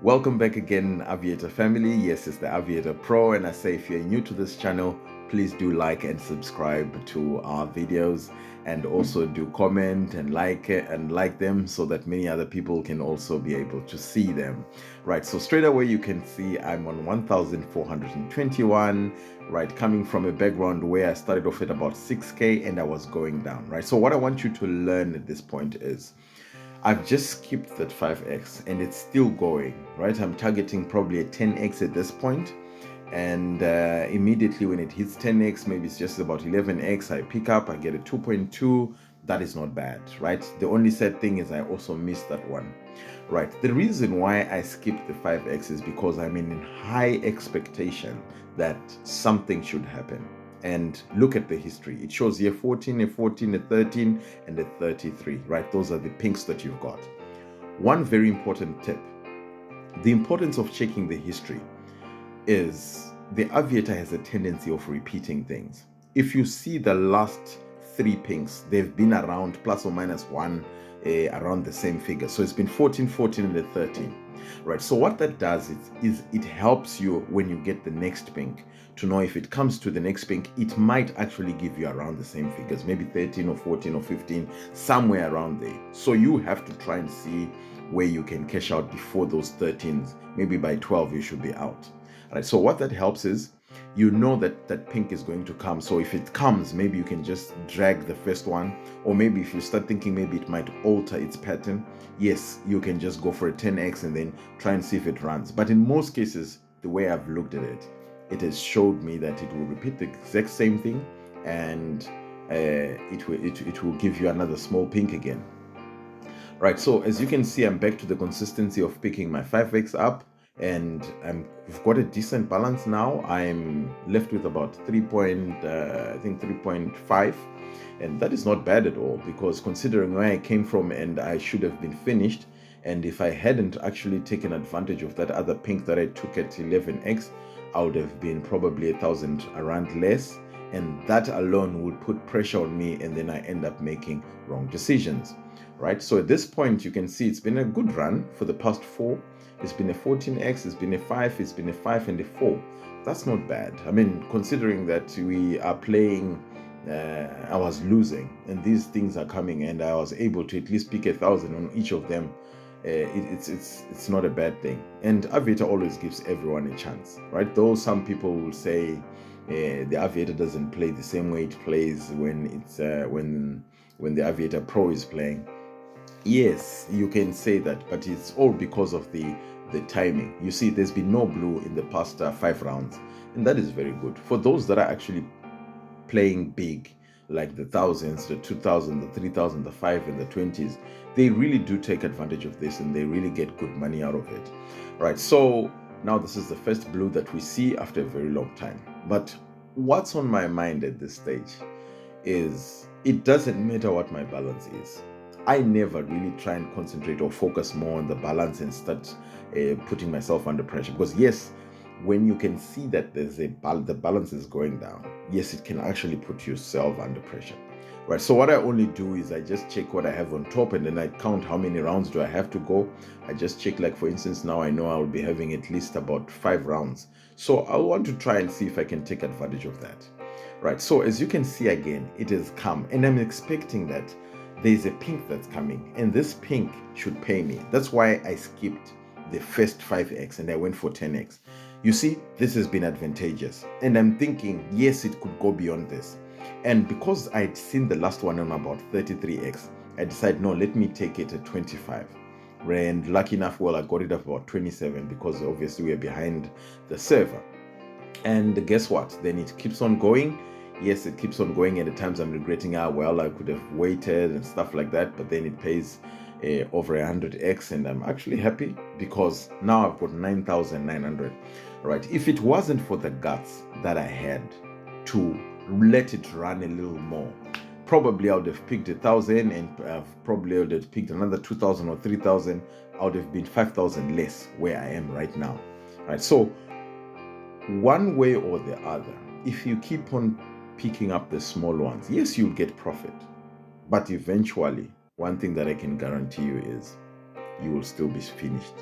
Welcome back again, Aviator family. Yes, it's the Aviator Pro, and I say if you're new to this channel, please do like and subscribe to our videos, and also do comment and like them so that many other people can also be able to see them. Right, so straight away you can see I'm on 1421, right, coming from a background where I started off at about 6K and I was going down, right? So what I want you to learn at this point is I've just skipped that 5x and it's still going, right? I'm targeting probably a 10x at this point, and immediately when it hits 10x, maybe it's just about 11x, I pick up, I get a 2.2. That is not bad, right? The only sad thing is I also missed that one, right? The reason why I skipped the 5x is because I'm in high expectation that something should happen. And look at the history. It shows here 14, a 14, a 13, and a 33, right? Those are the pinks that you've got. One very important tip: the importance of checking the history is the Aviator has a tendency of repeating things. If you see the last three pinks, they've been around plus or minus one, around the same figure. So it's been 14, 14, and a 13, right? So what that does is it helps you when you get the next pink to know if it comes to the next pink, it might actually give you around the same figures, maybe 13 or 14 or 15, somewhere around there. So you have to try and see where you can cash out before those 13s. Maybe by 12 you should be out. Right, so what that helps is you know that that pink is going to come. So if it comes, maybe you can just drag the first one, or maybe if you start thinking maybe it might alter its pattern, yes, you can just go for a 10x and then try and see if it runs. But in most cases, the way I've looked at it, it has showed me that it will repeat the exact same thing, and it will give you another small pink again. Right, so as you can see, I'm back to the consistency of picking my 5x up, and I've got a decent balance now. I'm left with about 3.5, and that is not bad at all, because considering where I came from, and I should have been finished, and if I hadn't actually taken advantage of that other pink that I took at 11x, I would have been probably 1,000 rand less, and that alone would put pressure on me, and then I end up making wrong decisions. Right, so at this point you can see it's been a good run for the past four. It's been a 14x, it's been a 5, it's been a 5 and a 4. That's not bad. I mean, considering that we are playing, I was losing and these things are coming, and I was able to at least pick 1,000 on each of them. It's not a bad thing. And Aviator always gives everyone a chance, right? Though some people will say the Aviator doesn't play the same way it plays when it's when the Aviator Pro is playing. Yes, you can say that, but it's all because of the timing. You see, there's been no blue in the past 5 rounds, and that is very good for those that are actually playing big, like the thousands, the 2,000, the 3,000, the 5 and the 20s. They really do take advantage of this, and they really get good money out of it. Right, so now this is the first blue that we see after a very long time. But what's on my mind at this stage is it doesn't matter what my balance is. I never really try and concentrate or focus more on the balance and start putting myself under pressure, because yes, when you can see that there's the balance is going down, yes, it can actually put yourself under pressure. Right, so what I only do is I just check what I have on top, and then I count how many rounds do I have to go. I just check, like for instance, now I know I'll be having at least about 5 rounds, so I want to try and see if I can take advantage of that. Right, so as you can see, again, it has come, and I'm expecting that there's a pink that's coming, and this pink should pay me. That's why I skipped the first 5x and I went for 10x. You see, this has been advantageous, and I'm thinking, yes, it could go beyond this. And because I'd seen the last one on about 33x, I decided, no, let me take it at 25. And lucky enough, well, I got it at about 27, because obviously we're behind the server. And guess what? Then it keeps on going. Yes, it keeps on going, and at times I'm regretting, well, I could have waited and stuff like that, but then it pays over 100x, and I'm actually happy because now I've got 9,900. Right, if it wasn't for the guts that I had to let it run a little more, probably I would have picked 1,000, and probably I would have picked another 2,000 or 3,000. I would have been 5,000 less where I am right now. Right, so one way or the other, if you keep on picking up the small ones, yes, you'll get profit, but eventually, one thing that I can guarantee you is you will still be finished.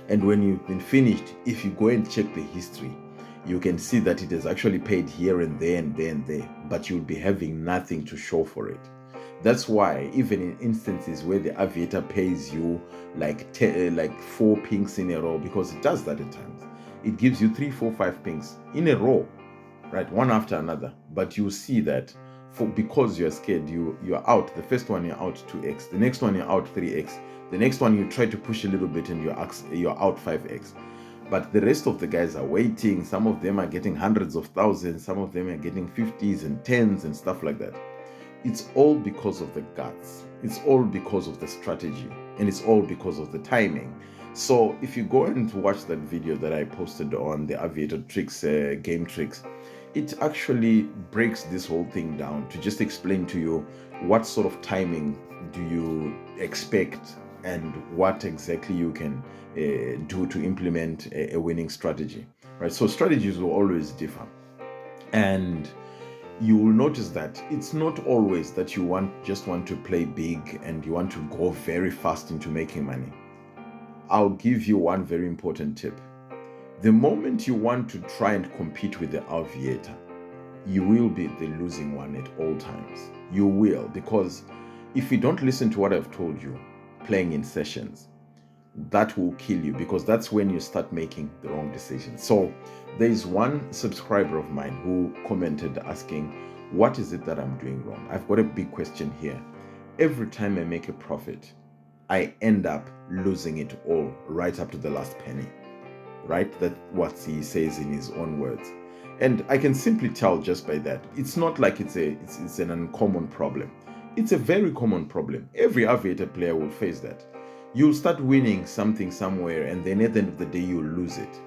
And when you've been finished, if you go and check the history, you can see that it has actually paid here and there and there and there, but you'll be having nothing to show for it. That's why even in instances where the Aviator pays you like 4 pinks in a row, because it does that at times, it gives you 3, 4, 5 pinks in a row, right, one after another. But you see that because you're scared, you're out. The first one you're out 2x, the next one you're out 3x, the next one you try to push a little bit and you're out 5x. But the rest of the guys are waiting. Some of them are getting hundreds of thousands, some of them are getting 50s and 10s and stuff like that. It's all because of the guts, it's all because of the strategy, and it's all because of the timing. So if you go and watch that video that I posted on the Aviator tricks, game tricks, it actually breaks this whole thing down to just explain to you what sort of timing do you expect and what exactly you can do to implement a winning strategy, right? So strategies will always differ, and you will notice that it's not always that you just want to play big and you want to go very fast into making money. I'll give you one very important tip. The moment you want to try and compete with the Aviator, you will be the losing one at all times. You will, because if you don't listen to what I've told you, playing in sessions, that will kill you, because that's when you start making the wrong decisions. So there's one subscriber of mine who commented asking, what is it that I'm doing wrong? I've got a big question here. Every time I make a profit, I end up losing it all right up to the last penny, right? That's what he says in his own words. And I can simply tell just by that. It's not like it's an uncommon problem. It's a very common problem. Every Aviator player will face that. You'll start winning something somewhere, and then at the end of the day, you'll lose it.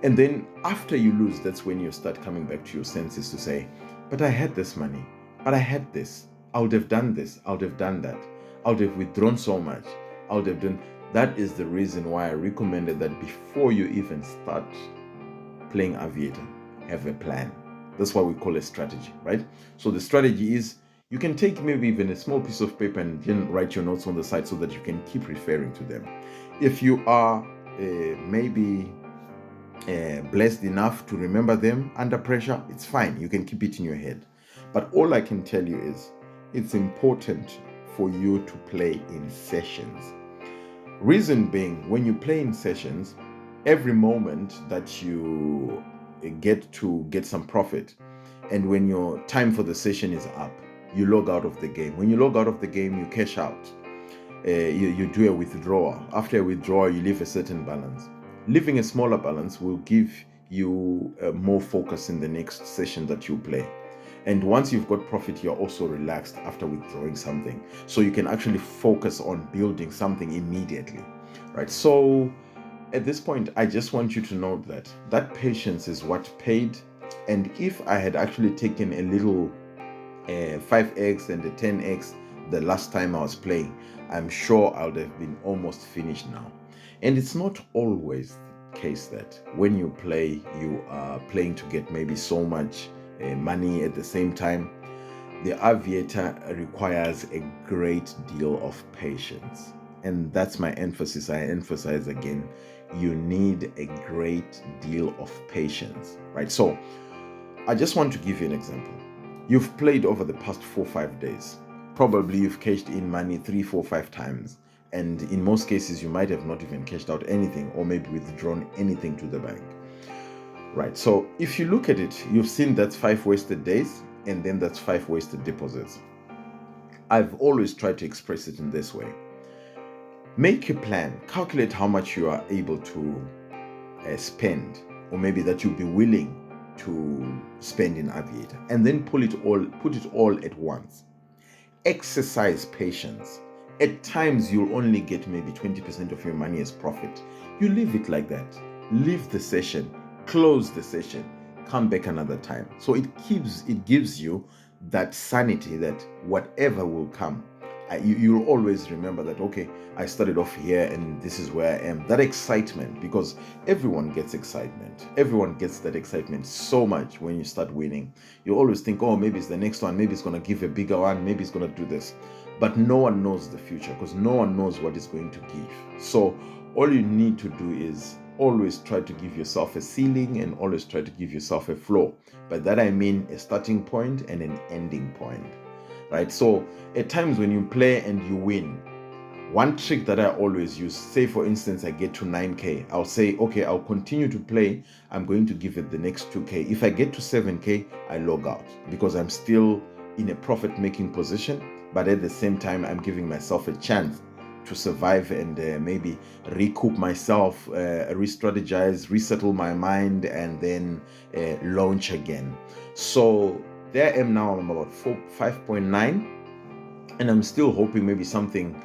And then after you lose, that's when you start coming back to your senses to say, but I had this money, but I had this. I would have done this. I would have done that. I would have withdrawn so much. I would have done. That is the reason why I recommended that before you even start playing Aviator, have a plan. That's what we call a strategy, right? So the strategy is, you can take maybe even a small piece of paper and then write your notes on the side so that you can keep referring to them. If you are maybe blessed enough to remember them under pressure, it's fine. You can keep it in your head. But all I can tell you is, it's important for you to play in sessions. Reason being, when you play in sessions, every moment that you get to get some profit, and when your time for the session is up, you log out of the game. When you log out of the game, you cash out. You do a withdrawal. After a withdrawal, you leave a certain balance. Leaving a smaller balance will give you more focus in the next session that you play. And once you've got profit, you're also relaxed after withdrawing something. So you can actually focus on building something immediately, right? So at this point, I just want you to know that patience is what paid. And if I had actually taken a little 5x and a 10x the last time I was playing, I'm sure I would have been almost finished now. And it's not always the case that when you play, you are playing to get maybe so much money at the same time. The Aviator requires a great deal of patience. And that's my emphasis. I emphasize again, you need a great deal of patience, right? So I just want to give you an example. You've played over the past 4-5 days. Probably you've cashed in money 3, 4, 5 times. And in most cases, you might have not even cashed out anything, or maybe withdrawn anything to the bank. Right, so if you look at it, you've seen that's 5 wasted days, and then that's 5 wasted deposits. I've always tried to express it in this way. Make a plan, calculate how much you are able to spend, or maybe that you'll be willing to spend in Aviator, and then put it all at once. Exercise patience. At times you'll only get maybe 20% of your money as profit. You leave it like that. Leave the session, close the session, come back another time. So it gives you that sanity that whatever will come, you'll always remember that, okay, I started off here and this is where I am. That excitement, because everyone gets excitement. Everyone gets that excitement so much when you start winning. You always think, oh, maybe it's the next one. Maybe it's going to give a bigger one. Maybe it's going to do this. But no one knows the future, because no one knows what it's going to give. So All you need to do is always try to give yourself a ceiling and always try to give yourself a floor. By that I mean a starting point and an ending point, right? So at times when you play and you win, one trick that I always use, say for instance I get to 9k, I'll say, okay, I'll continue to play, I'm going to give it the next 2k. If I get to 7k, I log out because I'm still in a profit making position, but at the same time I'm giving myself a chance to survive and maybe recoup myself, re-strategize, resettle my mind, and then launch again. So there I am now, I'm about 5.9, and I'm still hoping maybe something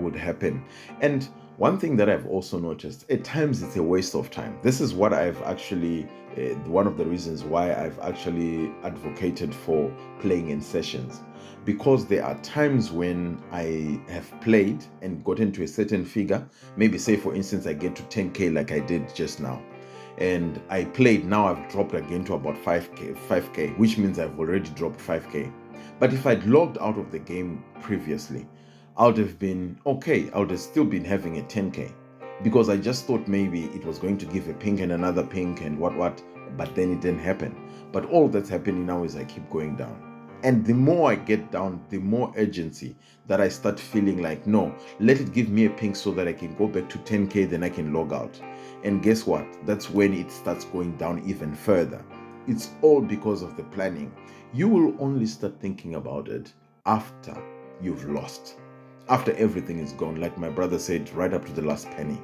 would happen. And one thing that I've also noticed, at times it's a waste of time. This is what I've actually, one of the reasons why I've actually advocated for playing in sessions. Because there are times when I have played and gotten to a certain figure, maybe say for instance I get to 10k like I did just now, and I played, now I've dropped again to about 5k, which means I've already dropped 5k. But if I'd logged out of the game previously, I would have been okay, I would have still been having a 10k, because I just thought maybe it was going to give a pink and another pink and what, but then it didn't happen. But all that's happening now is I keep going down. And the more I get down, the more urgency that I start feeling like, no, let it give me a pink so that I can go back to 10k, then I can log out. And guess what? That's when it starts going down even further. It's all because of the planning. You will only start thinking about it after you've lost, after everything is gone, like my brother said, right up to the last penny.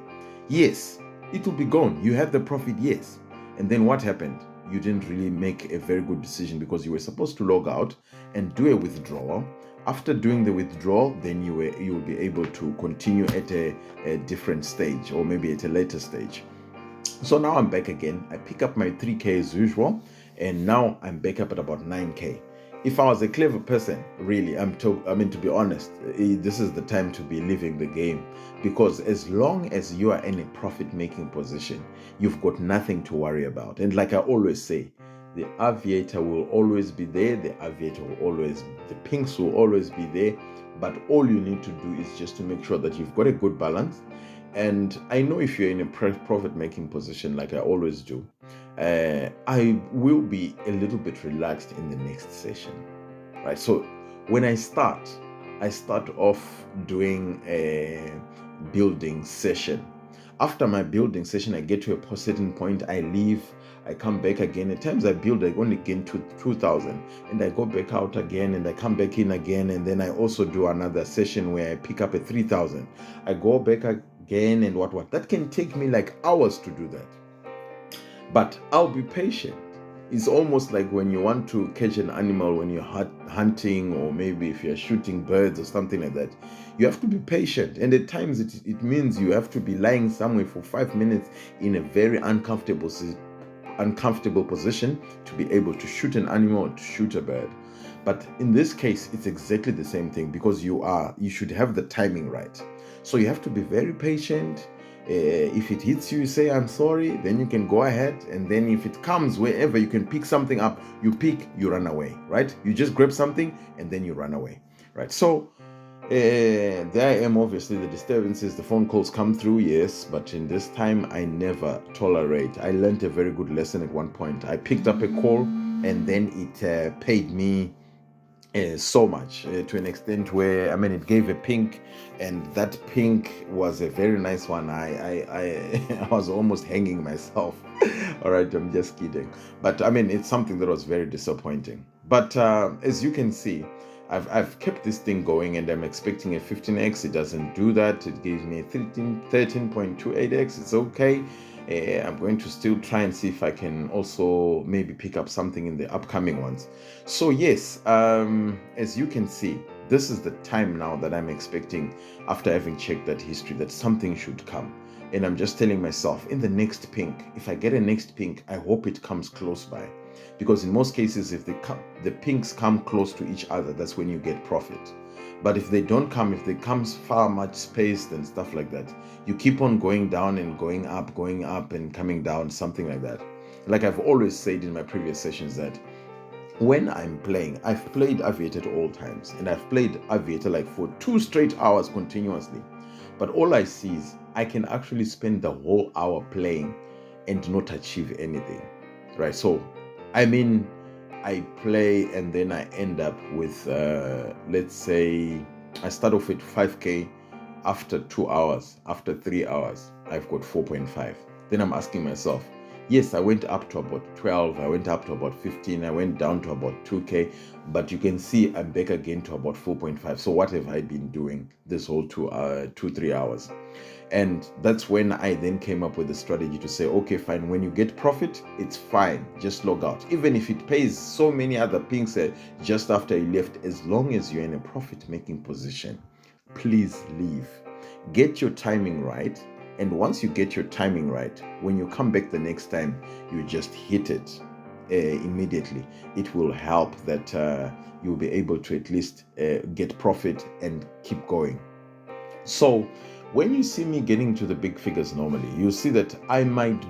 Yes, it will be gone. You had the profit, yes. And then what happened? You didn't really make a very good decision because you were supposed to log out and do a withdrawal. After doing the withdrawal, then you will be able to continue at a different stage, or maybe at a later stage. So now I'm back again. I pick up my 3k as usual, and now I'm back up at about 9k. If I was a clever person, really, to be honest, this is the time to be living the game, because as long as you are in a profit-making position, you've got nothing to worry about. And like I always say, the aviator will always be there. The pinks will always be there. But all you need to do is just to make sure that you've got a good balance. And I know if you're in a profit-making position, like I always do, I will be a little bit relaxed in the next session, right? So when I start off doing a building session. After my building session, I get to a certain point, I leave, I come back again. At times I build, I only gain 2,000, and I go back out again, and I come back in again, and then I also do another session where I pick up a 3,000. I go back again, and what. That can take me like hours to do that. But I'll be patient. It's almost like when you want to catch an animal when you're hunting, or maybe if you're shooting birds or something like that. You have to be patient, and at times it means you have to be lying somewhere for 5 minutes in a very uncomfortable position to be able to shoot an animal or to shoot a bird. But in this case, it's exactly the same thing, because you should have the timing right. So you have to be very patient. If it hits you, say I'm sorry, then you can go ahead, and then if it comes wherever you can pick something up, you pick, you run away, right? You just grab something and then you run away, right? So there I am. Obviously the disturbances, the phone calls come through, yes, but in this time I never tolerate. I learned a very good lesson at one point. I picked up a call, and then it paid me so much, to an extent where it gave a pink, and that pink was a very nice one. I was almost hanging myself. All right, I'm just kidding, but it's something that was very disappointing. But as you can see, I've kept this thing going, and I'm expecting a 15x. It doesn't do that. It gives me a 13.28x. It's okay. I'm going to still try and see if I can also maybe pick up something in the upcoming ones. So yes, as you can see, this is the time now that I'm expecting, after having checked that history, that something should come. And I'm just telling myself, in the next pink, if I get a next pink, I hope it comes close by. Because in most cases, if the pinks come close to each other, that's when you get profit. But if they don't come, if they comes far much spaced and stuff like that, you keep on going down and going up and coming down, something like that. Like I've always said in my previous sessions, that when I'm playing, I've played Aviator at all times, and I've played Aviator like for 2 straight hours continuously. But all I see is I can actually spend the whole hour playing and not achieve anything, right? So, I mean, I play and then I end up with, let's say, I start off with 5K. After 2 hours, after 3 hours, I've got 4.5. Then I'm asking myself, yes, I went up to about 12, I went up to about 15, I went down to about 2K, but you can see I'm back again to about 4.5. So what have I been doing this whole 3 hours? And that's when I then came up with a strategy to say, okay, fine, when you get profit, it's fine, just log out. Even if it pays so many other pings just after you left, as long as you're in a profit-making position, please leave. Get your timing right. And once you get your timing right, when you come back the next time, you just hit it immediately. It will help that you'll be able to at least get profit and keep going. So when you see me getting to the big figures normally, you see that I might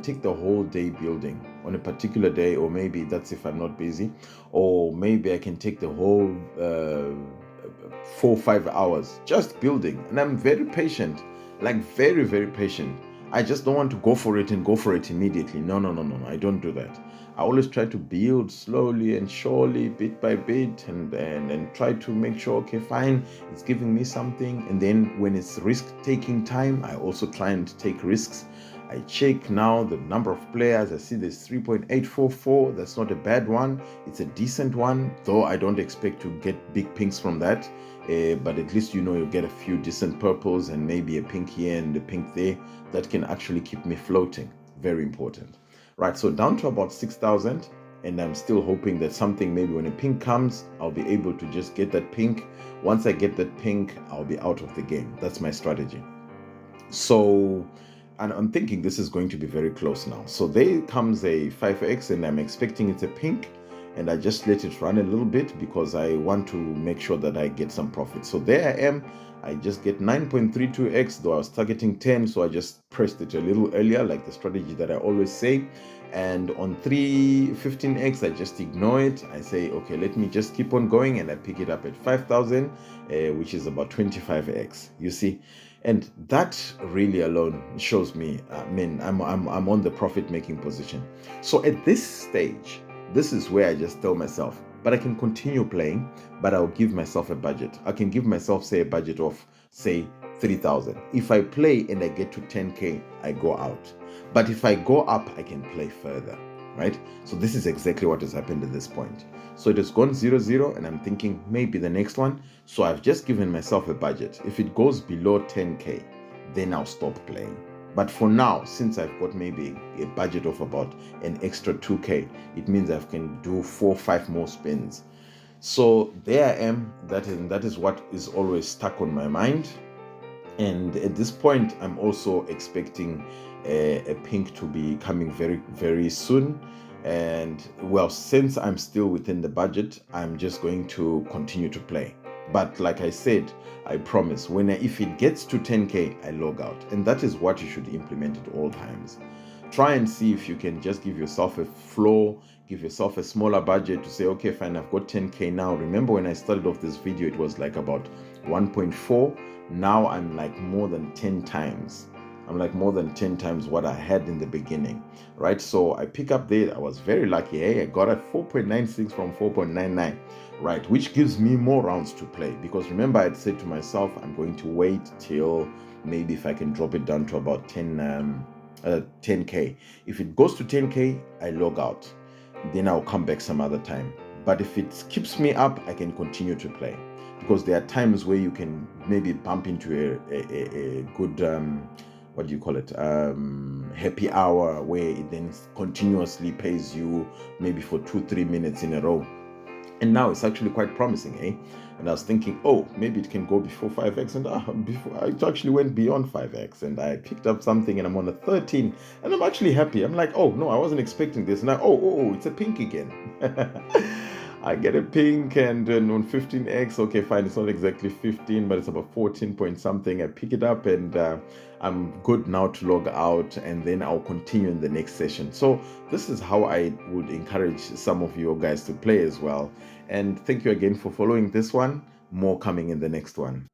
take the whole day building on a particular day, or maybe that's if I'm not busy, or maybe I can take the whole 4 or 5 hours just building. And I'm very patient, like very, very patient. I just don't want to go for it and go for it immediately. No, I don't do that. I always try to build slowly and surely, bit by bit, and try to make sure, okay, fine, it's giving me something. And then when it's risk-taking time, I also try and take risks. I check now the number of players. I see there's 3.844. That's not a bad one. It's a decent one, though I don't expect to get big pinks from that. But at least you get a few decent purples and maybe a pink here and a pink there. That can actually keep me floating. Very important. Right, so down to about 6,000, and I'm still hoping that something, maybe when a pink comes, I'll be able to just get that pink. Once I get that pink, I'll be out of the game. That's my strategy. So, and I'm thinking this is going to be very close now. So there comes a 5x, and I'm expecting it's a pink, and I just let it run a little bit because I want to make sure that I get some profit. So there I am. I just get 9.32x, though I was targeting 10, so I just pressed it a little earlier, like the strategy that I always say. And on 315x, I just ignore it. I say, okay, let me just keep on going, and I pick it up at 5,000, which is about 25x. You see, and that really alone shows me, I'm on the profit-making position. So at this stage, this is where I just tell myself, but I can continue playing, but I'll give myself a budget. I can give myself, say, a budget of, say, 3,000. If I play and I get to 10K, I go out. But if I go up, I can play further, right? So this is exactly what has happened at this point. So it has gone 0-0, and I'm thinking maybe the next one. So I've just given myself a budget. If it goes below 10K, then I'll stop playing. But for now, since I've got maybe a budget of about an extra 2K, it means I can do 4 or 5 more spins. So there I am. That is what is always stuck on my mind. And at this point, I'm also expecting a pink to be coming very, very soon. And well, since I'm still within the budget, I'm just going to continue to play. But like I said, I promise, if it gets to 10K, I log out. And that is what you should implement at all times. Try and see if you can just give yourself a floor, give yourself a smaller budget to say, okay, fine, I've got 10K now. Remember when I started off this video, it was like about 1.4. Now I'm like more than 10 times. I'm like more than 10 times what I had in the beginning, right? So I pick up there. I was very lucky. Hey, I got a 4.96 from 4.99, right? Which gives me more rounds to play, because remember I'd said to myself, I'm going to wait till maybe if I can drop it down to about 10K. If it goes to 10K, I log out. Then I'll come back some other time. But if it keeps me up, I can continue to play, because there are times where you can maybe bump into a good what do you call it, happy hour, where it then continuously pays you maybe for 2-3 minutes in a row. And now it's actually quite promising, eh? And I was thinking, oh, maybe it can go before 5x, and before it actually went beyond 5x, and I picked up something, and I'm on a 13, and I'm actually happy. I'm like, oh no, I wasn't expecting this. Now, it's a pink again. I get a pink, and then on 15x, okay, fine, it's not exactly 15, but it's about 14 point something. I pick it up, and I'm good now to log out, and then I'll continue in the next session. So this is how I would encourage some of you guys to play as well. And thank you again for following this one. More coming in the next one.